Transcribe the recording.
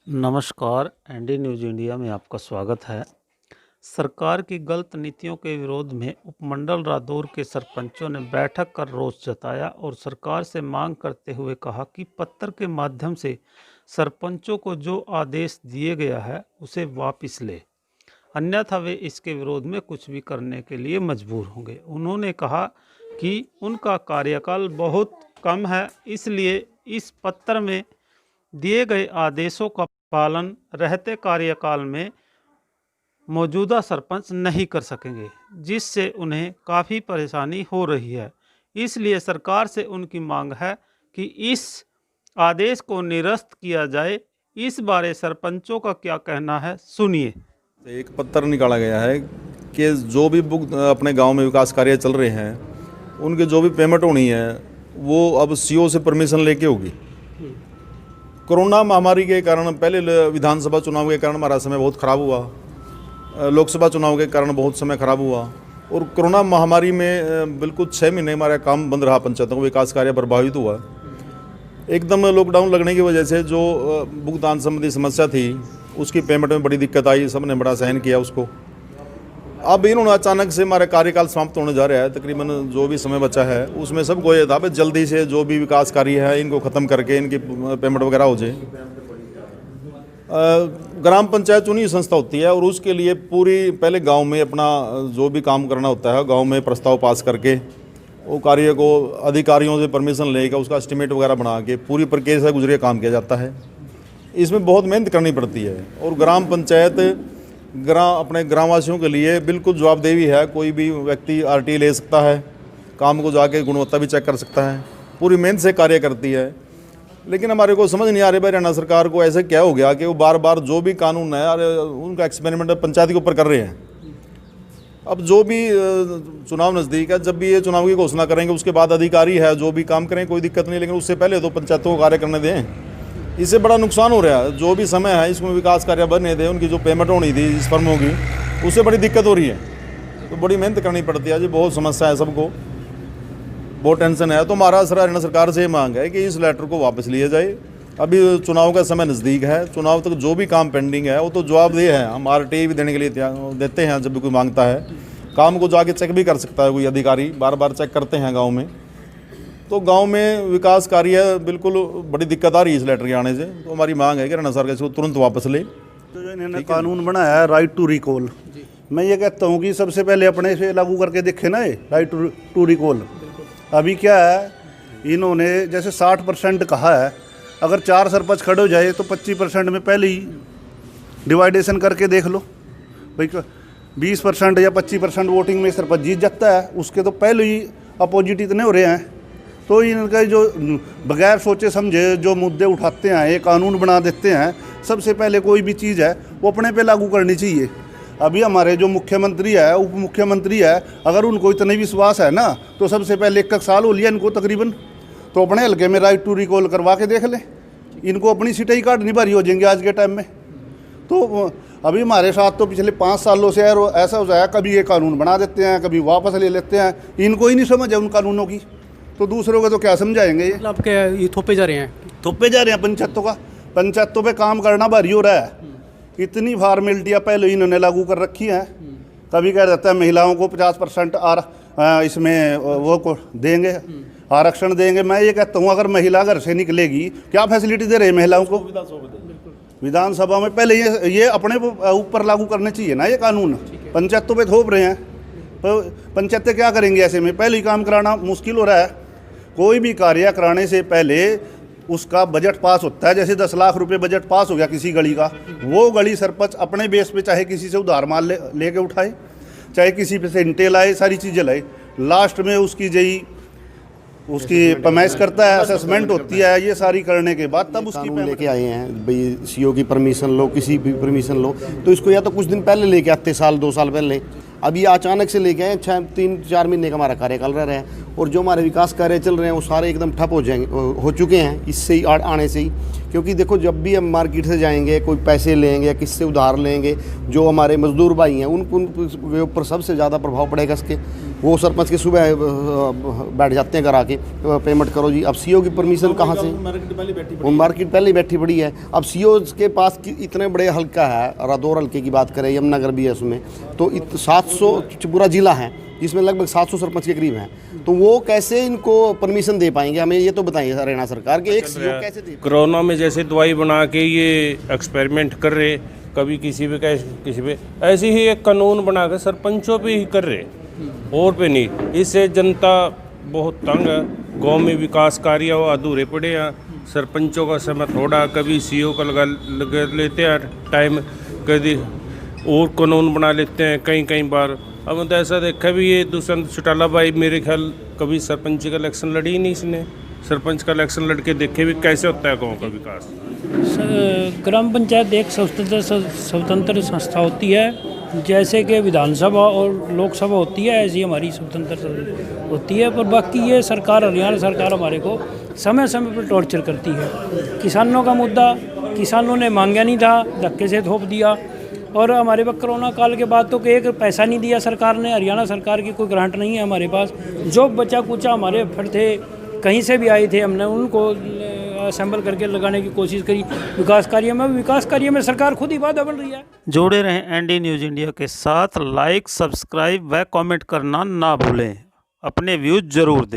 नमस्कार, ND news India में आपका स्वागत है। सरकार की गलत नीतियों के विरोध में उपमंडल रादौर के सरपंचों ने बैठक कर रोष जताया और सरकार से मांग करते हुए कहा कि पत्र के माध्यम से सरपंचों को जो आदेश दिए गया है उसे वापस ले, अन्यथा वे इसके विरोध में कुछ भी करने के लिए मजबूर होंगे। उन्होंने कहा कि उनका कार्यकाल बहुत कम है, इसलिए इस पत्र में दिए गए आदेशों का पालन रहते कार्यकाल में मौजूदा सरपंच नहीं कर सकेंगे, जिससे उन्हें काफ़ी परेशानी हो रही है। इसलिए सरकार से उनकी मांग है कि इस आदेश को निरस्त किया जाए। इस बारे सरपंचों का क्या कहना है, सुनिए। एक पत्र निकाला गया है कि जो भी बुक अपने गांव में विकास कार्य चल रहे हैं उनकी जो भी पेमेंट होनी है वो अब सीओ से परमिशन लेके होगी। कोरोना महामारी के कारण पहले विधानसभा चुनाव के कारण हमारा समय बहुत ख़राब हुआ, लोकसभा चुनाव के कारण बहुत समय ख़राब हुआ और कोरोना महामारी में बिल्कुल 6 महीने हमारा काम बंद रहा, पंचायतों का विकास कार्य प्रभावित हुआ। एकदम लॉकडाउन लगने की वजह से जो भुगतान संबंधी समस्या थी उसकी पेमेंट में बड़ी दिक्कत आई, सबने बड़ा सहन किया उसको। अब इन्होंने अचानक से हमारा कार्यकाल समाप्त होने जा रहा है, तकरीबन जो भी समय बचा है उसमें सबको ये था भाई जल्दी से जो भी विकास कार्य है इनको ख़त्म करके इनकी पेमेंट वगैरह हो जाए। ग्राम पंचायत चुनी संस्था होती है और उसके लिए पूरी पहले गांव में अपना जो भी काम करना होता है गांव में प्रस्ताव पास करके वो कार्य को अधिकारियों से परमिशन लेकर उसका एस्टिमेट वगैरह बना के पूरी प्रक्रिया से गुजरे काम किया जाता है। इसमें बहुत मेहनत करनी पड़ती है और ग्राम पंचायत अपने ग्रामवासियों के लिए बिल्कुल जवाबदेही है। कोई भी व्यक्ति आरटी ले सकता है, काम को जाके गुणवत्ता भी चेक कर सकता है, पूरी मेहनत से कार्य करती है। लेकिन हमारे को समझ नहीं आ रही भाई हरियाणा सरकार को ऐसे क्या हो गया कि वो बार बार जो भी कानून है उनका एक्सपेरिमेंट पंचायत के ऊपर कर रहे हैं। अब जो भी चुनाव नज़दीक है, जब भी ये चुनाव की घोषणा करेंगे उसके बाद अधिकारी है जो भी काम करें कोई दिक्कत नहीं, लेकिन उससे पहले तो पंचायतों को कार्य करने दें। इससे बड़ा नुकसान हो रहा है। जो भी समय है इसमें विकास कार्य बनने दें, उनकी जो पेमेंट होनी थी इस फर्मों की उससे बड़ी दिक्कत हो रही है, तो बड़ी मेहनत करनी पड़ती है जी। बहुत समस्या है, सबको बहुत टेंशन है। तो हमारा हरियाणा सरकार से मांग है कि इस लेटर को वापस लिया जाए। अभी चुनाव का समय नज़दीक है, चुनाव तक जो भी काम पेंडिंग है वो तो जवाबदेह है। हम आरटी भी देने के लिए देते हैं, जब भी कोई मांगता है काम को जाके चेक भी कर सकता है कोई अधिकारी, बार बार चेक करते हैं गाँव में। तो गांव में विकास कार्य बिल्कुल बड़ी दिक्कत आ रही है इस लेटर के आने से। तो हमारी मांग है कि हरियाणा सरकार इसको तुरंत वापस ले। तो जो इन्होंने कानून बनाया है राइट टू रिकॉल, मैं ये कहता हूँ कि सबसे पहले अपने से लागू करके देखे ना ये राइट टू रिकॉल। अभी क्या है, इन्होंने जैसे 60% कहा है, अगर 4 सरपंच खड़े हो जाए तो 25% में पहले ही डिवाइडेशन करके देख लो भाई। 20% या 25% वोटिंग में सरपंच जीत जाता है, उसके तो पहले ही अपोजिट इतने हो रहे हैं। तो इनका जो बगैर सोचे समझे जो मुद्दे उठाते हैं, ये कानून बना देते हैं। सबसे पहले कोई भी चीज़ है वो अपने पे लागू करनी चाहिए। अभी हमारे जो मुख्यमंत्री है, उप मुख्यमंत्री है, अगर उनको इतने विश्वास है ना तो सबसे पहले 1 साल हो लिया इनको तकरीबन, तो अपने हल्के में राइट टू रिकॉल करवा के देख लें। इनको अपनी सीटें ही काटनी भारी हो जाएंगी आज के टाइम में। तो अभी हमारे साथ तो पिछले 5 सालों से ऐसा हो जाए, कभी ये कानून बना देते हैं, कभी वापस ले लेते हैं। इनको ही नहीं समझ है उन कानूनों की, तो दूसरों को तो क्या समझाएंगे। ये मतलब क्या ये थोपे जा रहे हैं पंचायतों का। पंचायतों पे काम करना भारी हो रहा है। इतनी फॉर्मेलिटियाँ पहले इन्होंने लागू कर रखी हैं। कभी कह देता है महिलाओं को 50% इसमें वो को देंगे, आरक्षण देंगे। मैं ये कहता हूँ अगर महिला घर से निकलेगी, क्या फैसिलिटी दे रहे हैं महिलाओं को? विधानसभा में पहले ये अपने ऊपर लागू करने चाहिए ना ये कानून। पंचायतों पे थोप रहे हैं, तो पंचायतें क्या करेंगी ऐसे में? पहले ही काम कराना मुश्किल हो रहा है। कोई भी कार्य कराने से पहले उसका बजट पास होता है। जैसे 10 लाख रुपए बजट पास हो गया किसी गली का, वो गली सरपंच अपने बेस पे चाहे किसी से उधार माल लेके उठाए, चाहे किसी पे से इंटे लाए, सारी चीज़ें लाए, लास्ट में उसकी पैमाइश करता है, असेसमेंट होती है। ये सारी करने के बाद तब उसकी लेके आए हैं भाई सीओ की परमिशन लो, किसी भी परमिशन लो, तो इसको या तो कुछ दिन पहले लेके आते, 1-2 साल पहले। अब ये अचानक से लेके आए, 3-4 महीने का हमारा कार्यकाल रह रहा है और जो हमारे विकास कार्य चल रहे हैं वो सारे एकदम ठप हो जाएंगे, हो चुके हैं इससे ही आने से ही। क्योंकि देखो जब भी हम मार्केट से जाएंगे, कोई पैसे लेंगे या किससे उधार लेंगे, जो हमारे मजदूर भाई हैं उनके ऊपर सबसे ज़्यादा प्रभाव पड़ेगा इसके। वो सरपंच के सुबह बैठ जाते हैं घर आके, पेमेंट करो जी। अब सीओ की परमिशन कहाँ से? वो मार्केट पहले ही बैठी पड़ी है। अब सीओ के पास इतने बड़े हल्का है, रादौर हल्के की बात करें, यमुनानगर भी है उसमें, तो 700 पूरा जिला है जिसमें लगभग 700 सरपंच के करीब हैं। तो वो कैसे इनको परमिशन दे पाएंगे? हमें ये तो बताइए हरियाणा सरकार के एक सीओ कैसे दे? कोरोना में जैसे दवाई बना के ये एक्सपेरिमेंट कर रहे, कभी किसी पे किसी पे, ऐसे ही एक कानून बना के सरपंचों पे ही कर रहे, और पे नहीं। इससे जनता बहुत तंग है। गांव में विकास कार्य वो अधूरे पड़े हैं। सरपंचों का समय थोड़ा, कभी सीओ का लगा लेते हैं टाइम, कभी और कानून बना लेते हैं कई बार। अब तो ऐसा देखा भी, ये दुष्यंत चौटाला भाई मेरे ख्याल कभी सरपंच का इलेक्शन लड़ी ही नहीं इसने। सरपंच का इलेक्शन लड़के देखे भी कैसे होता है गांव का विकास। ग्राम पंचायत एक स्वतंत्र संस्था होती है, जैसे कि विधानसभा और लोकसभा होती है, ऐसी हमारी स्वतंत्र होती है। पर बाकी ये सरकार, हरियाणा सरकार हमारे को समय समय पर टॉर्चर करती है। किसानों का मुद्दा, किसानों ने मांगा नहीं था, धक्के से थोप दिया। और हमारे पास कोरोना काल के बाद तो एक पैसा नहीं दिया सरकार ने। हरियाणा सरकार की कोई ग्रांट नहीं है हमारे पास। जो बचा कुचा हमारे फंड थे, कहीं से भी आए थे, हमने उनको असेंबल करके लगाने की कोशिश करी विकास कार्य में सरकार खुद ही बाधा बन रही है। जुड़े रहें एनडी न्यूज़ इंडिया के साथ। लाइक, सब्सक्राइब व कमेंट करना ना भूलें। अपने व्यूज़ जरूर दें।